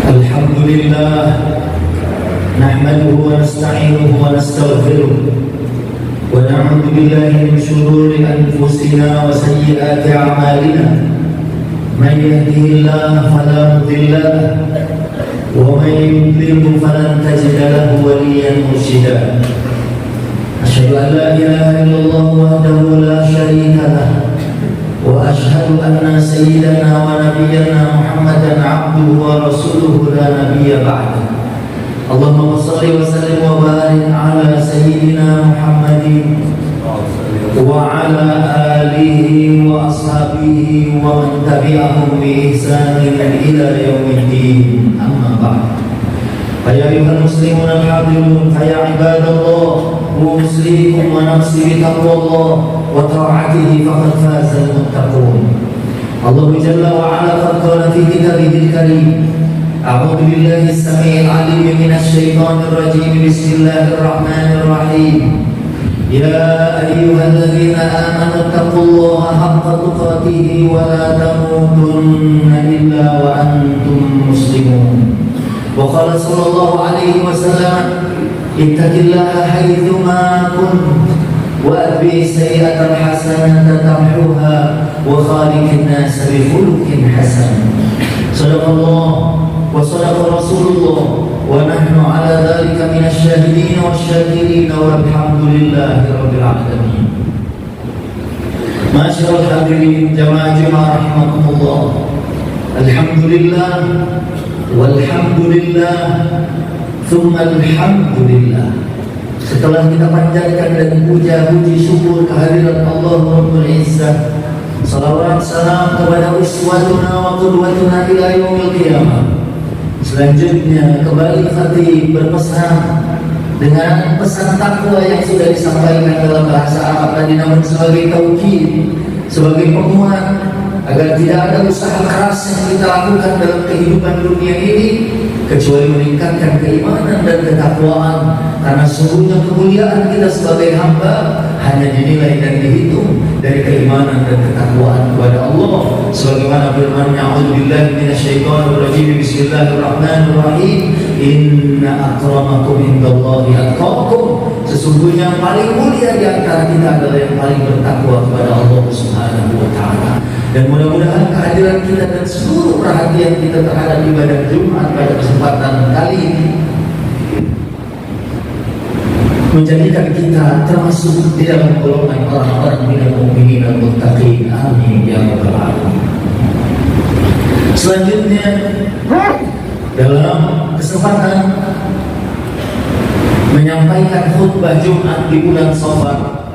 Alhamdulillah, nahmaduhu wa nasta'inuhu wa nastaghfiruh wa na'udzu billahi min shururi anfusina wa sayyiati a'malina. Man yahdihillahu fala mudilla lahu wa man yudlil falan tajida lahu waliyyan mursyida. Asyhadu an la ilaha illallah wahdahu la syarika lahu wa asyhadu anna sayyidana wa nabiyyana Muhammadan abduhu wa rasuluhu la nabiyya ba'dahu. Allahumma shalli wa sallim wa barik ala sayyidina Muhammadin wa ala alihi wa ashabihi wa man tabi'ahum bi ihsanin ila yaumiddin. Amma ba'd. Fa ya ayyuhal muslimun al-hadirun, fa ya ibadallah, أوصيكم ونفسي بتقوى الله وطاعته فقد فاز المتقون. الله جل وعلا قد قال في كتابه الكريم: أعوذ بالله السميع العليم من الشيطان الرجيم، بسم الله الرحمن الرحيم. يا أيها الذين آمنوا اتقوا الله حق تقاته ولا تموتن إلا وأنتم مسلمون. وقال صلى الله عليه وسلم: اتق الله حيثما كنت وأتبع السيئة الحسنة تمحوها وخالق الناس بخلق حسن. صدق الله وصدق رسول الله ونحن على ذلك من الشاهدين والشاكرين والحمد لله رب العالمين. معاشر الحاضرين jamaah rahimakumullah. Alhamdulillah walhamdulillah Tsumma alhamdulillah. Setelah kita panjatkan dan puja-puji syukur kehadiran Allah Rabbul Izzah, salawat salam kepada uswatuna wa qudwatuna ila yaumil qiyamah. Selanjutnya kembali khatib berpesan dengan pesan takwa yang sudah disampaikan dalam bahasa Arab tadi, namun sebagai taukid, sebagai penguat agar tidak ada usaha keras yang kita lakukan dalam kehidupan dunia ini kecuali meningkatkan keimanan dan ketakwaan, karena sungguhnya kemuliaan kita sebagai hamba hanya dinilai dan dihitung dari keimanan dan ketakwaan kepada Allah, sebagaimana firman-Nya: A'udzubillahi minasyaitonir rajim, bismillahirrahmanirrahim, inna akramakum indallahi atqakum. Sesungguhnya yang paling mulia di antara kita adalah yang paling bertakwa kepada Allah Subhanahu wa taala. Dan mudah-mudahan kehadiran kita dan seluruh perhatian kita terhadap ibadah Jumat pada kesempatan kali ini menjadikan kita termasuk di dalam golongan orang-orang minal mu'minin dan muttaqin. Amin ya rabbal alamin. Selanjutnya, dalam kesempatan menyampaikan khutbah Jumat di bulan Shawwal,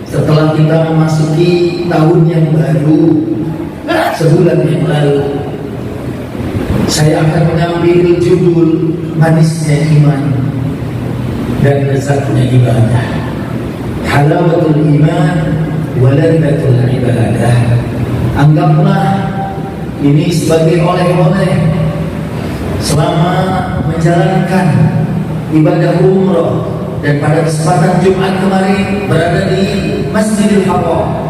setelah kita memasuki tahun yang baru sebulan yang lalu, saya akan mengambil judul manisnya iman dan lezatnya ibadah. Halawatul iman wa ladzatul ibadah. Anggaplah ini sebagai oleh-oleh selama menjalankan ibadah umroh, dan pada kesempatan Jumat kemarin berada di Masjidil Haram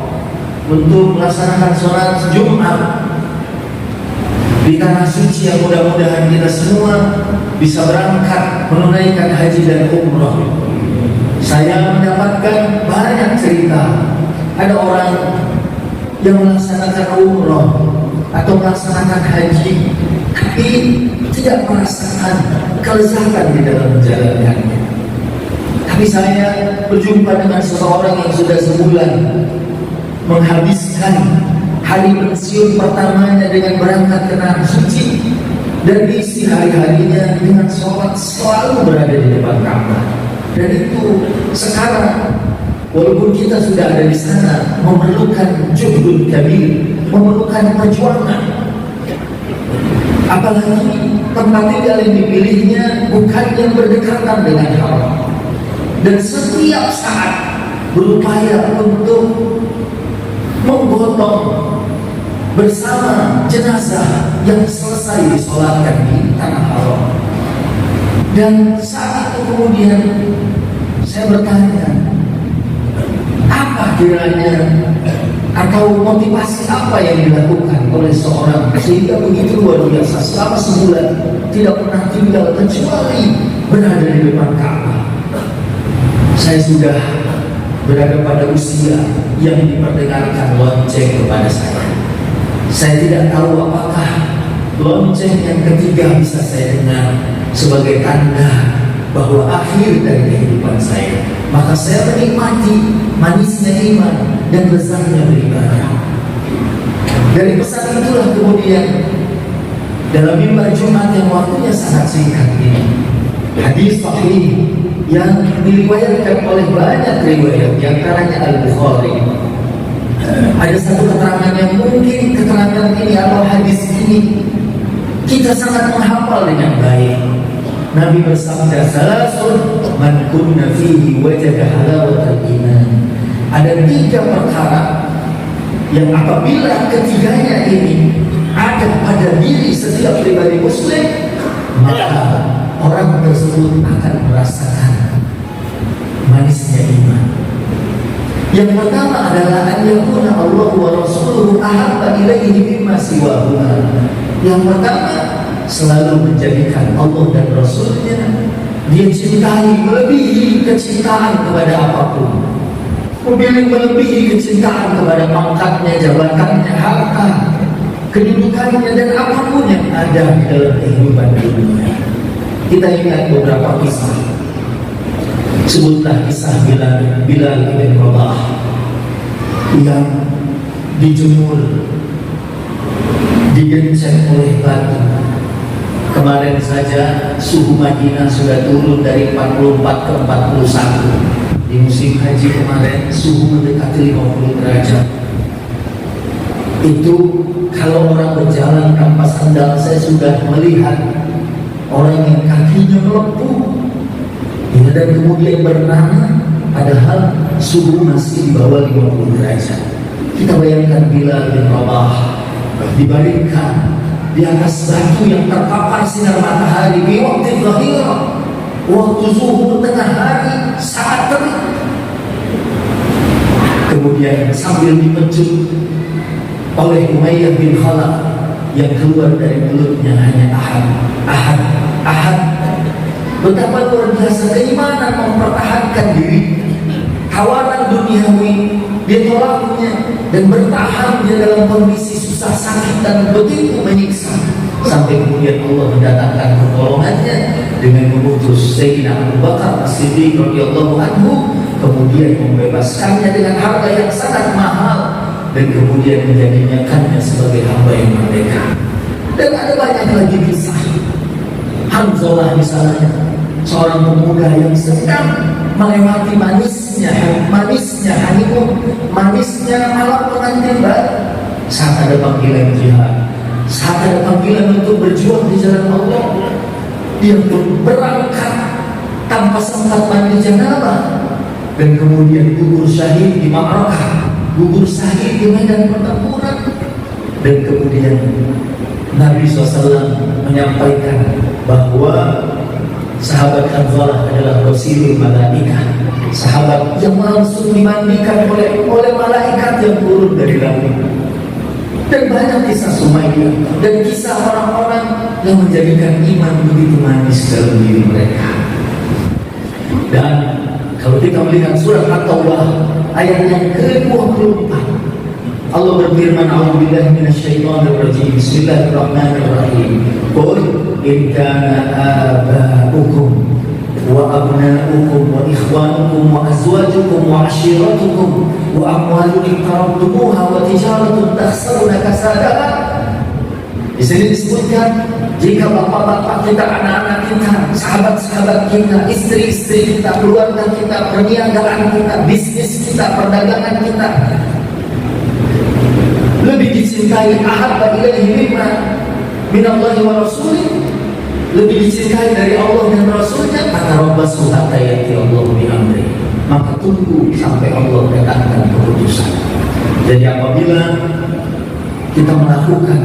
untuk melaksanakan sholat Jumat di tanah suci yang mudah-mudahan kita semua bisa berangkat menunaikan haji dan umroh. Saya mendapatkan banyak cerita, ada orang yang melaksanakan umroh atau melaksanakan haji tapi tidak merasakan kelezatan di dalam menjalankannya. Tapi saya berjumpa dengan seseorang yang sudah sebulan menghabiskan hari pensiun pertamanya dengan berangkat ke tanah suci dan diisi hari-harinya dengan sholat, selalu berada di depan Ka'bah. Dan itu sekarang walaupun kita sudah ada di sana memerlukan juhud kabir, memerlukan perjuangan. Apalagi tempat tinggal yang dipilihnya bukan yang berdekatan dengan haram, dan setiap saat berupaya untuk menggotong bersama jenazah yang selesai disolatkan di tanah haram. Dan saat itu kemudian saya bertanya, apa kiranya atau motivasi apa yang dilakukan oleh seorang sehingga begitu luar biasa selama sebulan tidak pernah tinggal kecuali berada di depan Ka'bah. Saya sudah berada pada usia yang diperdengarkan lonceng kepada saya. Saya tidak tahu apakah lonceng yang ketiga bisa saya dengar sebagai tanda bahwa akhir dari kehidupan saya. Maka saya menikmati manisnya iman dan lezatnya beribadah. Dari pesan itulah kemudian dalam mimbar Jumat yang waktunya sangat singkat ini, hadis sahih yang diriwayatkan oleh banyak riwayat, di antaranya Al-Bukhari. Ada satu keterangan yang mungkin keterangan ini atau hadis ini kita sangat menghafal dengan baik. Nabi bersabda, "Salasun man kunna fihi wajada halawatal iman." Ada 3 perkara yang apabila ketiganya ini ada pada diri setiap pribadi muslim, maka orang tersebut akan merasakan manisnya iman. Yang pertama adalah an yakuna Allah wa rasuluhu ahabba ilaihi mimma siwahuma. Yang pertama, selalu menjadikan Allah dan Rasulnya dia cintai melebihi kecintaan kepada apapun, melebihi kecintaan kepada pangkatnya, jabatannya, harta, kedudukannya, dan apapun yang ada di dalam kehidupan dunia. Kita ingat beberapa kisah. Sebutlah kisah Bilal bin Rabah yang dijemur, digencet oleh batu. Kemarin saja suhu Madinah sudah turun dari 44 ke 41. Di musim haji kemarin suhu mendekati 50 derajat. Itu kalau orang berjalan tanpa sandal, saya sudah melihat orang yang kakinya melepuh, ya, dan kemudian bernanah, padahal suhu masih di bawah 50 derajat. Kita bayangkan Bilal bin Rabah dibaringkan di atas batu yang terpapar sinar matahari di waktu zahira, waktu zuhur tengah hari, sangat terik. Kemudian sambil dipecut oleh Umayyah bin Khalaf yang keluar dari mulutnya hanya ahad, ahad, ahad. Betapa luar biasa keimanan mempertahankan diri. Tawaran duniawi dia tolaknya dan bertahan dia dalam kondisi susah, sakit, dan begitu menyiksa, sampai kemudian Allah mendatangkan pertolongannya dengan mengutus Sayyidina Abu Bakar As-Siddiq radhiyallahu anhu, kemudian membebaskannya dengan harga yang sangat mahal, dan kemudian menjadikannya sebagai hamba yang merdeka. Dan ada banyak lagi kisah. Hamzah misalnya, seorang pemuda yang sedang melewati manisnya honeymoon, manisnya malam pengantin baru, saat ada panggilan jihad, saat ada panggilan untuk berjuang di jalan Allah, dia pun berangkat tanpa sempat mandi janabah, dan kemudian gugur syahid di Ma'rakah, gugur syahid di medan pertempuran. Dan kemudian Nabi SAW menyampaikan bahwa sahabat Hanzalah adalah Rasulul Malaikah, sahabat yang langsung dimandikan oleh malaikat yang turun dari langit. Dan banyak kisah Sumayyah dan kisah orang-orang yang menjadikan iman begitu manis dalam diri mereka. Dan kalau kita melihat surat At-Taubah ayat yang ke-24, Allah berfirman, "A'udzubillahi minasyaitonir rajim. Bismillahirrahmanirrahim. Qul in kana aba'ukum wa abna'ukum wa ikhwanukum wa azwajukum wa ashiratukum wa amwalun iqtarabtumuha wa tijaratun takhshawna kasadaha." Di sini disebutkan jika bapak-bapak kita, anak-anak kita, sahabat-sahabat kita, istri-istri kita, keluarga kita, perniagaan kita, bisnis kita, perdagangan kita lebih dicintai ahabba ilaihi mimma minallahi wa rasulih, lebih dicintai dari Allah dan Rasulnya, maka rabbasu hatta yati Allah bi amri, maka tunggu sampai Allah datangkan keputusan. Jadi apabila kita melakukan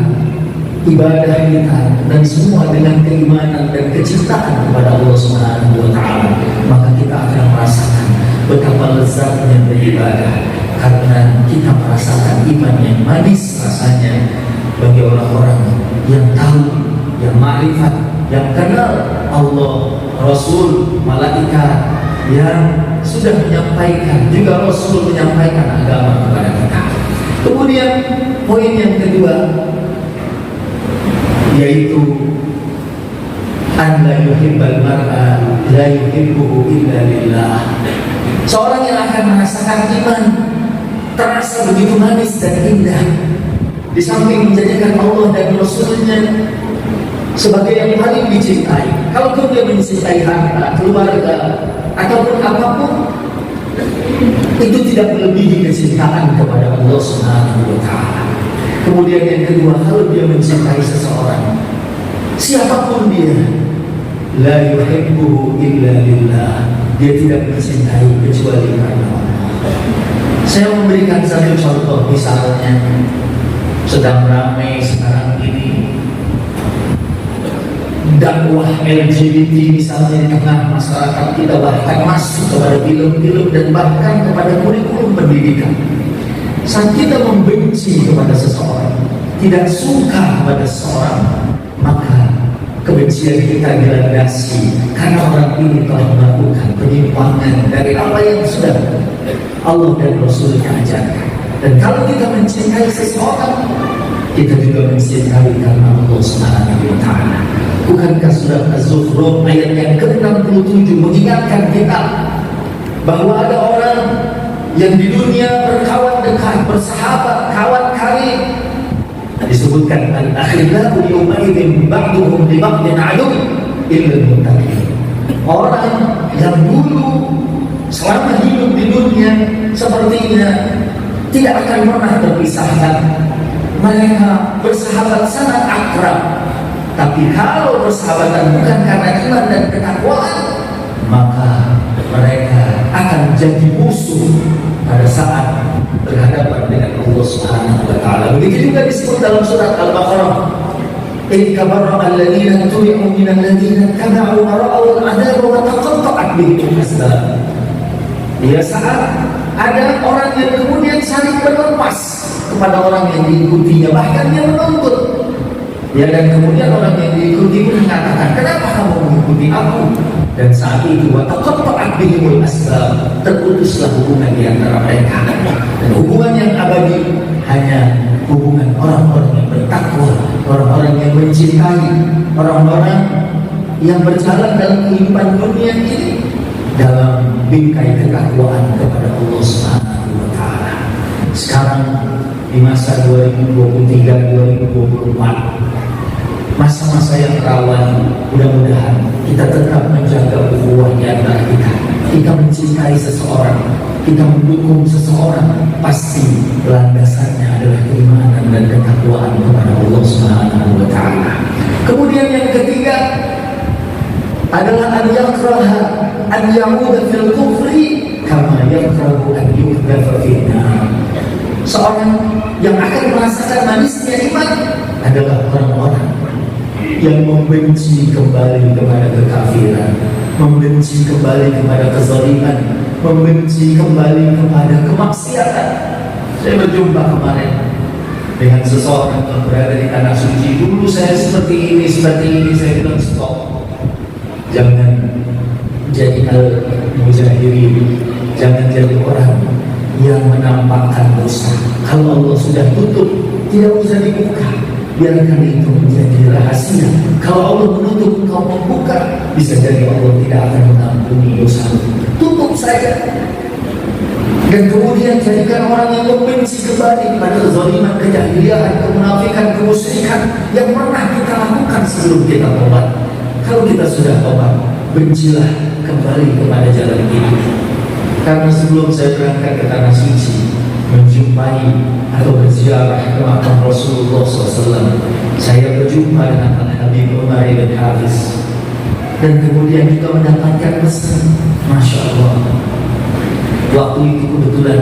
ibadah kita dan semua dengan keimanan dan kecintaan kepada Allah Subhanahu wa taala, maka kita akan merasakan betapa lezatnya beribadah. karena kita merasakan iman yang manis rasanya bagi orang-orang yang tahu, yang ma'rifat, yang kenal Allah, Rasul, malaikat, yang sudah menyampaikan, juga Rasul menyampaikan agama kepada kita. Kemudian poin yang kedua yaitu an la yuhibbal mar'a la yuhibbuhu illa lillah. Seorang yang akan merasakan iman terasa begitu manis dan indah, di samping menjadikan Allah dan Rasulnya sebagai yang paling dicintai. Kalau dia mencintai harta, keluarga, ataupun apapun, itu tidak melebihi kecintaan kepada Allah Subhanahu wa Ta'ala. Kemudian yang kedua, kalau dia mencintai seseorang, siapapun dia, la yuhibbuhu illa lillah, dia tidak mencintai kecuali karena Allah. Saya memberikan satu contoh, misalnya sedang ramai sekarang ini dakwah LGBT misalnya di tengah masyarakat kita, bahkan masuk kepada film-film dan bahkan kepada kurikulum pendidikan. Saat kita membenci kepada seseorang, tidak suka kepada seseorang, maka kebencian kita dilandasi karena orang ini telah melakukan penyimpangan dari apa yang sudah Allah dan Rasulnya ajarkan. Dan kalau kita mencintai seseorang, kita juga mencintai karena Allah Subhanahu wa Ta'ala. Bukankah surah Az-Zukhruf ayat yang ke-67 mengingatkan kita bahwa ada orang yang di dunia berkawan dekat, bersahabat, kawan karib, disebutkan al-akhillau yawma'idin ba'duhum li ba'din aduwwun illa al-muttaqin. Orang yang dulu selama hidup di dunia sepertinya tidak akan pernah terpisahkan, mereka bersahabat sangat akrab. Tapi kalau persahabatan bukan karena iman dan ketakwaan, maka mereka akan jadi musuh pada saat berhadapan dengan Allah Subhanahu wa Ta'ala. Begitu juga disebut dalam surat Al-Baqarah, "In tabarra'a alladziina tubi'u minal ladziina taba'u wa ra'aw al-'adaba wa taqatta'at bihim al-asbab." Ya, saat ada orang yang kemudian saling berlepas kepada orang yang diikutinya, bahkan dia menuntut. Ya, dan kemudian orang yang diikuti pun mengatakan, "Kenapa kamu mengikuti aku?" Dan saat itu wataqatta'at bihimul asbab, terputuslah hubungan di antara mereka. Dan hubungan yang abadi hanya hubungan orang-orang yang bertakwa, orang-orang yang mencintai, orang-orang yang berjalan dalam kehidupan dunia ini dalam bingkai ketakwaan kepada Allah Subhanahu wa Ta'ala. Sekarang di masa 2023-2024, masa-masa yang rawan, mudah-mudahan kita tetap menjaga ukhuwah di antara kita. Kita mencintai seseorang, kita mendukung seseorang, pasti landasannya adalah keimanan dan ketakwaan kepada Allah Subhanahu wa Ta'ala. Kemudian yang ketiga adalah an yakraha an ya'uda fil kufri kama yakrahu an yuhdafa fin nar. Seorang yang akan merasakan manisnya iman adalah orang-orang yang membenci kembali kepada kekafiran, membenci kembali kepada kezaliman, membenci kembali kepada kemaksiatan. Saya berjumpa kemarin dengan seseorang yang berada di tanah suci. Dulu saya seperti ini, saya bilang stop. Jangan jadi al-mujahirin, jangan jadi orang yang menampakkan dosa. Kalau Allah sudah tutup, tidak usah dibuka. Biarkan itu menjadi rahasia. Kalau Allah menutup, engkau membuka, bisa jadi Allah tidak akan mengampuni dosa. Tutup saja. Dan kemudian jadikan orang yang membenci kembali pada kezaliman, kejahilian, kemunafikan, kemusyrikan yang pernah kita lakukan sebelum kita tobat. Kalau kita sudah tobat, bencilah kembali kepada jalan itu. Karena sebelum saya berangkat ke tanah suci, menjumpai atau berziarah ke makam Rasulullah SAW, saya berjumpa dengan Al-Habib Umar ibn Hafiz, dan kemudian juga mendapatkan pesan. Masya Allah, waktu itu kebetulan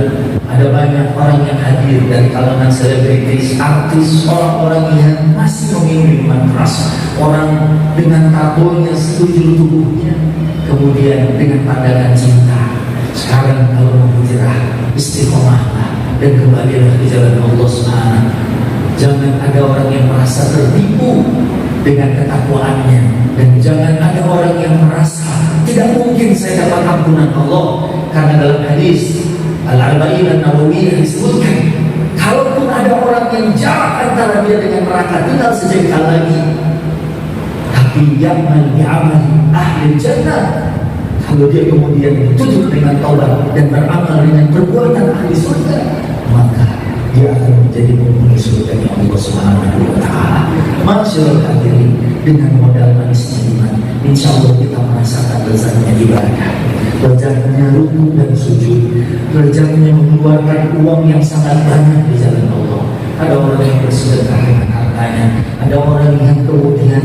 ada banyak orang yang hadir dari kalangan selebritis, artis, orang-orang yang masih meminum minuman keras, orang dengan tatonya seluruh tubuhnya, kemudian dengan pandangan cinta. Sekarang kalau mau hijrah, istiqomahlah dan kembalilah ke jalan Allah Subhanahu. Jangan ada orang yang merasa tertipu dengan ketakwaannya, dan jangan ada orang yang merasa tidak mungkin saya dapat ampunan Allah, karena dalam hadis Al-Arba'in An-Nawawiyah disebutkan, kalaupun ada orang yang jarak antara dia dengan neraka tinggal sejengkal lagi, tapi ya'mal bi'amal ahli jannah, kalau dia kemudian ditutup dengan taubat dan beramal dengan perbuatan ahli surga, maka dia akan menjadi penghuni surga Allah Subhanahu wa Ta'ala. Masyaallah hadirin, dengan modal manisnya iman, insya Allah kita merasakan lezatnya ibadah. Wajahnya rukuk dan sujud, wajahnya mengeluarkan uang yang sangat banyak di jalan Allah. Ada orang yang bersedekah dengan hartanya, ada orang yang kemudian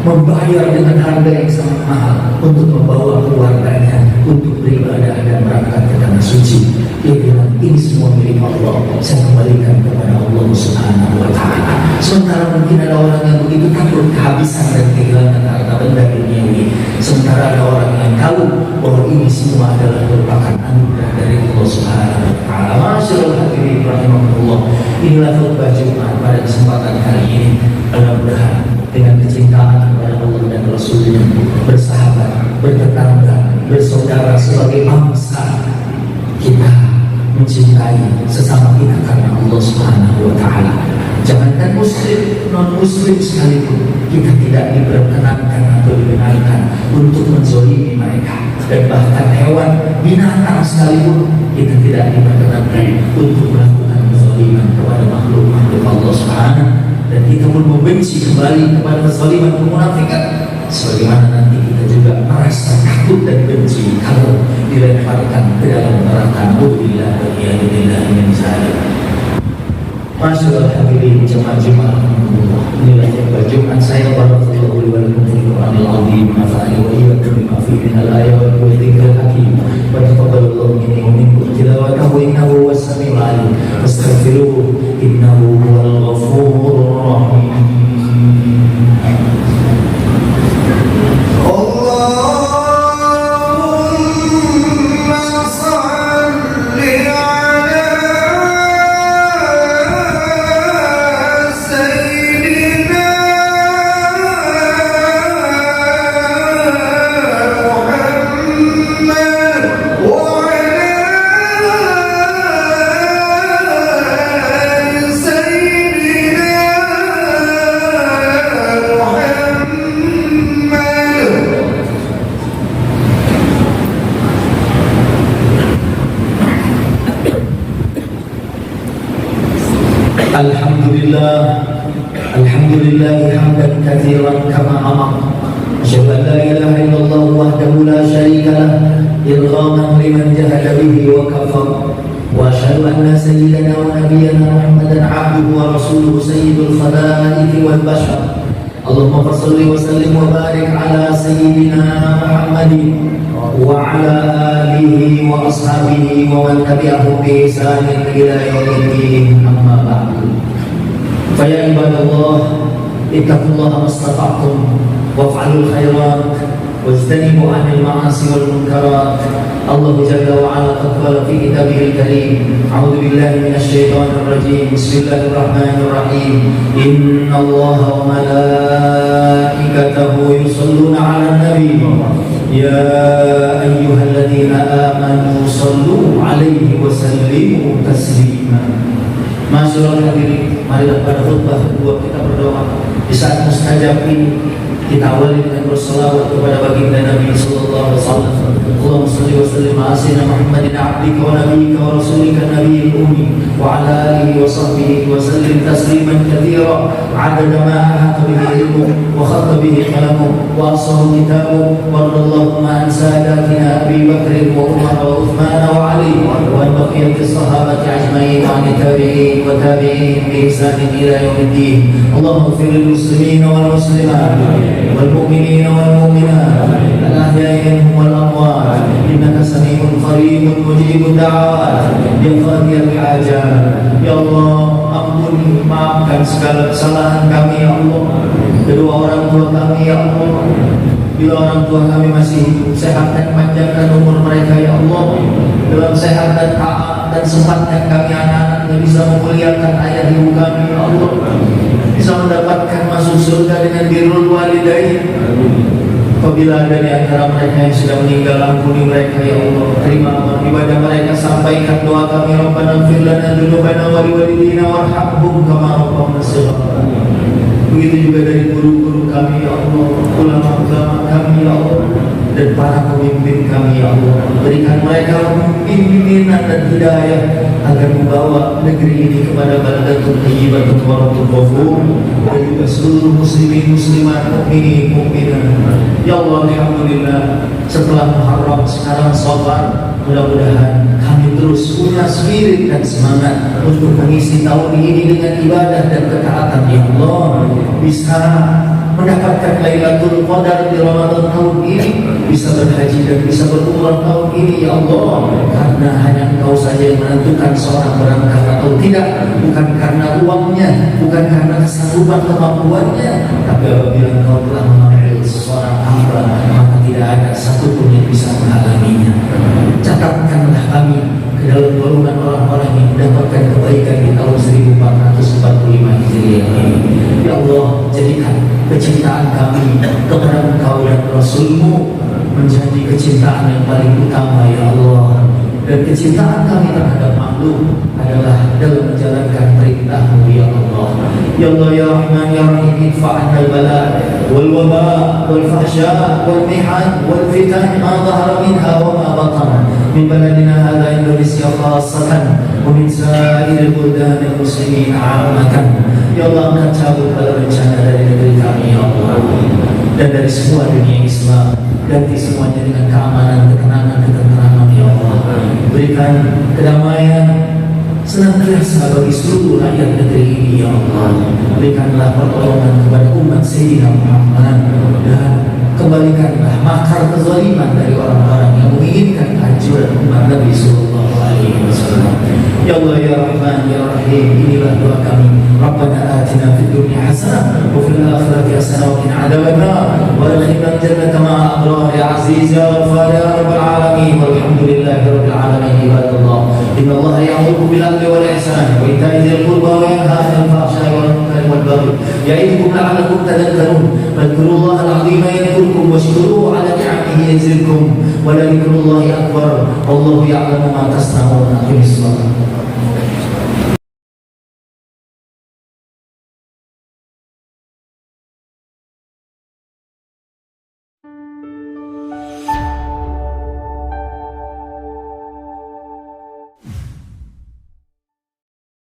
membayar dengan harga yang sangat mahal untuk membawa keluarganya untuk beribadah dan berangkat ke tanah suci. Dia bilang, ini semua milik Allah, saya kembalikan kepada Allah Subhanahu wa Ta'ala. Sementara mungkin ada orang yang begitu takut kehabisan dan kehilangan harta benda duniawi, sementara ada orang yang tahu bahwa ini semua adalah merupakan anugerah dari Allah Subhanahu wa Ta'ala. Masyaallah hadirin rahimahullah, inilah khutbah Jumat pada kesempatan kali ini. Mudah-mudahan dengan kecintaan kepada Allah dan Rasulnya, bersahabat, bertetangga, bersaudara sebagai bangsa, kita mencintai sesama kita karena Allah Subhanahu wa Ta'ala. Jangankan muslim, non muslim sekalipun, kita tidak diperkenankan atau dibenarkan untuk menzolimi mereka. Dan bahkan hewan, binatang sekalipun, kita tidak diperkenankan untuk melakukan kezaliman kepada makhluk-makhluk Allah Subhanahu. Dan kita pun membenci kembali kepada kezaliman kemunafikan, sebagaimana nanti kita juga merasa takut dan benci kalau dilemparkan ke dalam neraka. Alhamdulillah wa iyyabillah min zalik. Masyaallah hadirin jemaah Jumat, inilah khutbah Jumat saya. Barakallahu li wa lakum fil Qur'anil azim, nafa'ani wa iyyakum bima fihi minal ayati wa dzikril hakim. Wa taqabbalallahu minni wa minkum tilawatahu innahu huwas samiul alim. Astaghfiruhu innahu huwal ghafurur rahim. Alhamdulillah hamdan katsiran kama amara. Asyhadu an la ilaha illallah wahdahu la syarika lah, idghaman liman jahada bihi wa kafar. Wa asyhadu anna sayyidana wa nabiyyana Muhammadan 'abduhu wa rasuluhu sayyidul khalaiqi wal bashar. Allahumma shalli wa sallim wa barik ala sayyidina Muhammadin wa ala alihi wa ashabihi wa man tabi'ahum bi ihsanin ila yaumiddin. Amma ba'du. Faya ibadallah, ittaqullaha mastata'tum waf'alul khairat wajtanibu 'anil ma'asi wal munkarat. Allah Jalla wa 'ala qala fi kitabihil karim, a'udzu billahi minasy syaithanir rajim. Bismillahirrahmanirrahim. Innallaha wa malaikatahu yusholluna 'alan nabi. Ya ayyuhalladzina amanu shallu 'alaihi wa sallimu taslima. Masyaallah hadirin, marilah pada khutbah kedua kita berdoa. Di saat mustajab ini kita awali dengan berselawat kepada baginda Nabi sallallahu alaihi wasallam. Allahumma shalli wa sallim ala sayyidina Muhammadin 'abdika wa nabiyyika wa rasulika nabiyil ummi wa ala alihi wa sahbihi wa sallim tasliman katsira 'adada ma ahata bihi ilmu wa khatta bihi qalamu wa asahu kitabu. Wa radallahu an sadatina Abi Bakr wa Umar wa Uthman wa Ali wa an baqiyati sahabati ajma'in wa an tabi'in wa tabi'in bi ihsan ila yaumiddin. Allahumma ighfir lil muslimin wal muslimat والمؤمنين والمؤمنات الأحياء منهم والأموات إنك سميع قريب مجيب الدعوات يا قاضي الحاجات. Ya Allah, ampuni, maafkan segala kesalahan kami ya Allah, kedua orang tua kami ya Allah. Bila orang tua kami masih sehat dan panjangkan umur mereka ya Allah, dalam sehat dan taat, dan sempatkan kami anak-anaknya bisa memuliakan ayah ibu kami ya Allah, bisa mendapatkan masuk surga dengan birrul walidain. Apabila ada di antara mereka yang sudah meninggal, ampuni mereka ya Allah, terima amal ibadah mereka, sampaikan doa kami. Rabbana ighfir lana dzunubana wa liwalidina warhamhum kama rabbayana shaghira. Begitu juga dari guru-guru kami ya Allah, ulama-ulama kami ya Allah, dan para pemimpin kami ya Allah. Berikan mereka pimpinan dan hidayah agar membawa negeri ini kepada baldatun thayyibatun wa rabbun ghafur, dan juga seluruh muslimin muslimat, mukminin mukminat. Ya Allah, alhamdulillah, setelah Muharram sekarang Shawwal, mudah-mudahan kami terus punya spirit dan semangat untuk mengisi tahun ini dengan ibadah dan ketaatan ya Allah, bisa mendapatkan Lailatul Qadar di Ramadan tahun ini, bisa berhaji dan bisa berumrah tahun ini ya Allah, karena hanya Engkau saja yang menentukan seorang berangkat atau tidak, bukan karena uangnya, bukan karena kesanggupan kemampuannya, tapi apabila Engkau telah memanggil seseorang hamba, maka tidak ada satupun yang bisa menghalanginya. Catatkanlah kami ke dalam golongan orang-orang yang mendapatkan kebaikan di tahun 1445 Hijriah ini. Ya Allah, jadikan kecintaan kami kepada Engkau dan Rasul-Mu menjadi kecintaan yang paling utama ya Allah, dan kecintaan kami terhadap makhluk adalah dalam menjalankan perintah-Mu ya Allah. Ya Allah ya Rahman ya Rahim, idfa'anna al-bala wal waba wal fahsya wal mihan wal fitan ma dhahara minha wa ma batana min baladina hadha Indonesia khassatan wa min sa'iril buldan muslimin 'ammatan. Ya Allah, angkat cabut bala bencana dari negeri kami ya Allah, dan dari semua dunia Islam, ganti semuanya dengan keamanan, ketenangan, ketenteraman ya Allah. Berikan kedamaian senantiasa bagi seluruh rakyat negeri ini ya Allah. Berikanlah pertolongan kepada umat Sayyidina Muhammad, dan kembalikanlah makar kezaliman dari orang-orang yang menginginkan kehancuran umat Nabi sallallahu alaihi wasallam. Ya Allah ya Rahman ya Rahim, inilah doa kami. Rabbana atina fid dunya hasanah wa fil akhirati hasanah wa qina adzabannar wa adkhilna al-jannata ma'a abrar ya aziz ya ghafar ya rabbal alamin. Walhamdulillahi rabbil alamin. Ibadallah, innallaha ya'muru bil 'adli wal ihsan wa ita'i dzil qurba wa yanha 'anil fahsya'i wal munkari wal baghi ya'idukum la'allakum tadhakkarun. Fadhkurullaha al-'azima yadhkurkum washkuruhu 'ala ni'amihi yazidkum wa la dhikrullahi akbar. Wallahu ya'lamu ma tasna'un. Aqimis shalah.